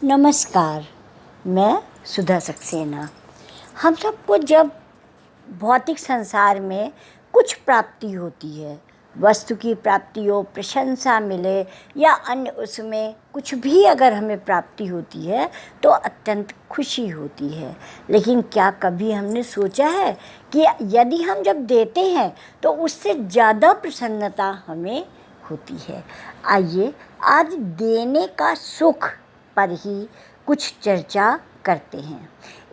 नमस्कार। मैं सुधा सक्सेना। हम सबको जब भौतिक संसार में कुछ प्राप्ति होती है, वस्तु की प्राप्ति हो, प्रशंसा मिले या अन्य उसमें कुछ भी अगर हमें प्राप्ति होती है तो अत्यंत खुशी होती है। लेकिन क्या कभी हमने सोचा है कि यदि हम जब देते हैं तो उससे ज़्यादा प्रसन्नता हमें होती है। आइए आज देने का सुख पर ही कुछ चर्चा करते हैं।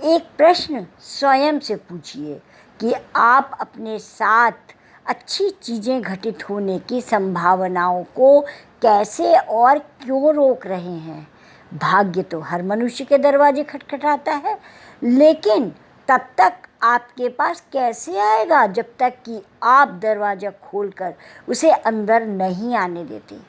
एक प्रश्न स्वयं से पूछिए कि आप अपने साथ अच्छी चीज़ें घटित होने की संभावनाओं को कैसे और क्यों रोक रहे हैं। भाग्य तो हर मनुष्य के दरवाजे खटखटाता है, लेकिन तब तक आपके पास कैसे आएगा जब तक कि आप दरवाज़ा खोलकर उसे अंदर नहीं आने देते।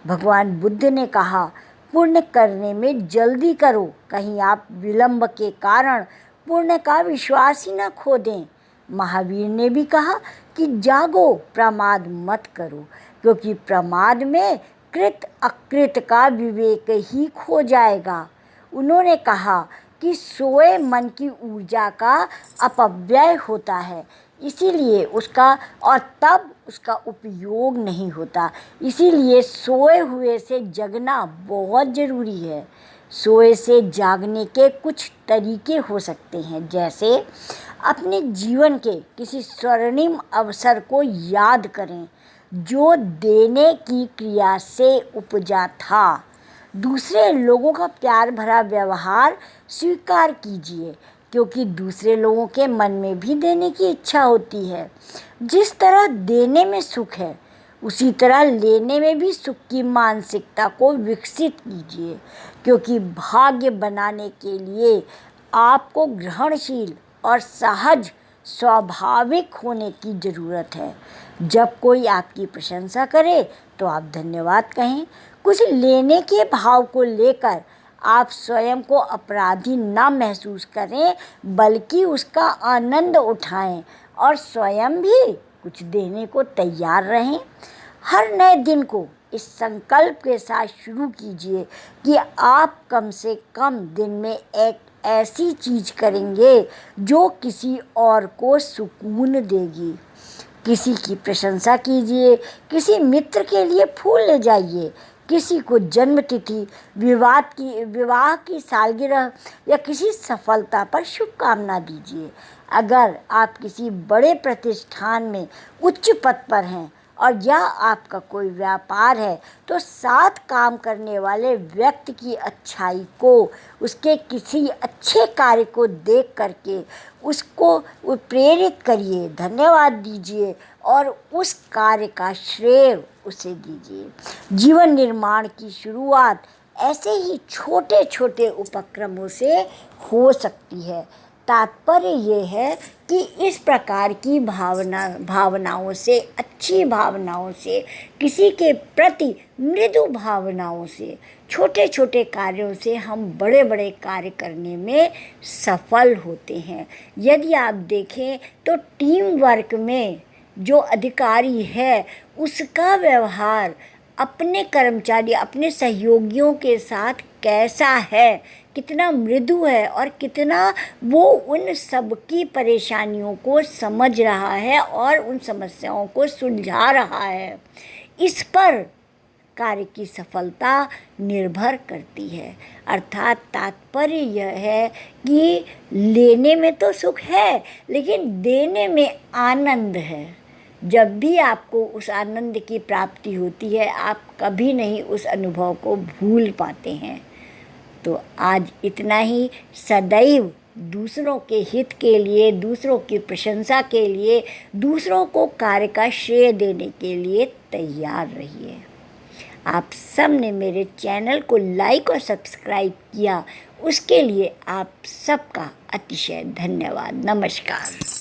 भगवान बुद्ध ने कहा, पुण्य करने में जल्दी करो, कहीं आप विलंब के कारण पुण्य का विश्वास ही न खो दें। महावीर ने भी कहा कि जागो, प्रमाद मत करो, क्योंकि प्रमाद में कृत अकृत का विवेक ही खो जाएगा। उन्होंने कहा कि सोए मन की ऊर्जा का अपव्यय होता है, इसीलिए तब उसका उपयोग नहीं होता। इसीलिए सोए हुए से जगना बहुत ज़रूरी है। सोए से जागने के कुछ तरीके हो सकते हैं, जैसे अपने जीवन के किसी स्वर्णिम अवसर को याद करें जो देने की क्रिया से उपजा था। दूसरे लोगों का प्यार भरा व्यवहार स्वीकार कीजिए, क्योंकि दूसरे लोगों के मन में भी देने की इच्छा होती है। जिस तरह देने में सुख है, उसी तरह लेने में भी सुख की मानसिकता को विकसित कीजिए, क्योंकि भाग्य बनाने के लिए आपको ग्रहणशील और सहज स्वाभाविक होने की ज़रूरत है। जब कोई आपकी प्रशंसा करे तो आप धन्यवाद कहें। कुछ लेने के भाव को लेकर आप स्वयं को अपराधी ना महसूस करें, बल्कि उसका आनंद उठाएं और स्वयं भी कुछ देने को तैयार रहें। हर नए दिन को इस संकल्प के साथ शुरू कीजिए कि आप कम से कम दिन में एक ऐसी चीज़ करेंगे जो किसी और को सुकून देगी। किसी की प्रशंसा कीजिए, किसी मित्र के लिए फूल ले जाइए, किसी को जन्मतिथि, विवाह की सालगिरह या किसी सफलता पर शुभकामना दीजिए। अगर आप किसी बड़े प्रतिष्ठान में उच्च पद पर हैं और या आपका कोई व्यापार है, तो साथ काम करने वाले व्यक्ति की अच्छाई को, उसके किसी अच्छे कार्य को देख करके उसको प्रेरित करिए, धन्यवाद दीजिए और उस कार्य का श्रेय उसे दीजिए। जीवन निर्माण की शुरुआत ऐसे ही छोटे छोटे उपक्रमों से हो सकती है। तात्पर्य ये है कि इस प्रकार की भावनाओं से, अच्छी भावनाओं से, किसी के प्रति मृदु भावनाओं से, छोटे छोटे कार्यों से हम बड़े बड़े कार्य करने में सफल होते हैं। यदि आप देखें तो टीम वर्क में जो अधिकारी है उसका व्यवहार अपने कर्मचारी, अपने सहयोगियों के साथ कैसा है, कितना मृदु है और कितना वो उन सब की परेशानियों को समझ रहा है और उन समस्याओं को सुलझा रहा है, इस पर कार्य की सफलता निर्भर करती है। अर्थात तात्पर्य यह है कि लेने में तो सुख है, लेकिन देने में आनंद है। जब भी आपको उस आनंद की प्राप्ति होती है, आप कभी नहीं उस अनुभव को भूल पाते हैं। तो आज इतना ही। सदैव दूसरों के हित के लिए, दूसरों की प्रशंसा के लिए, दूसरों को कार्य का श्रेय देने के लिए तैयार रहिए। आप सब ने मेरे चैनल को लाइक और सब्सक्राइब किया, उसके लिए आप सबका अतिशय धन्यवाद। नमस्कार।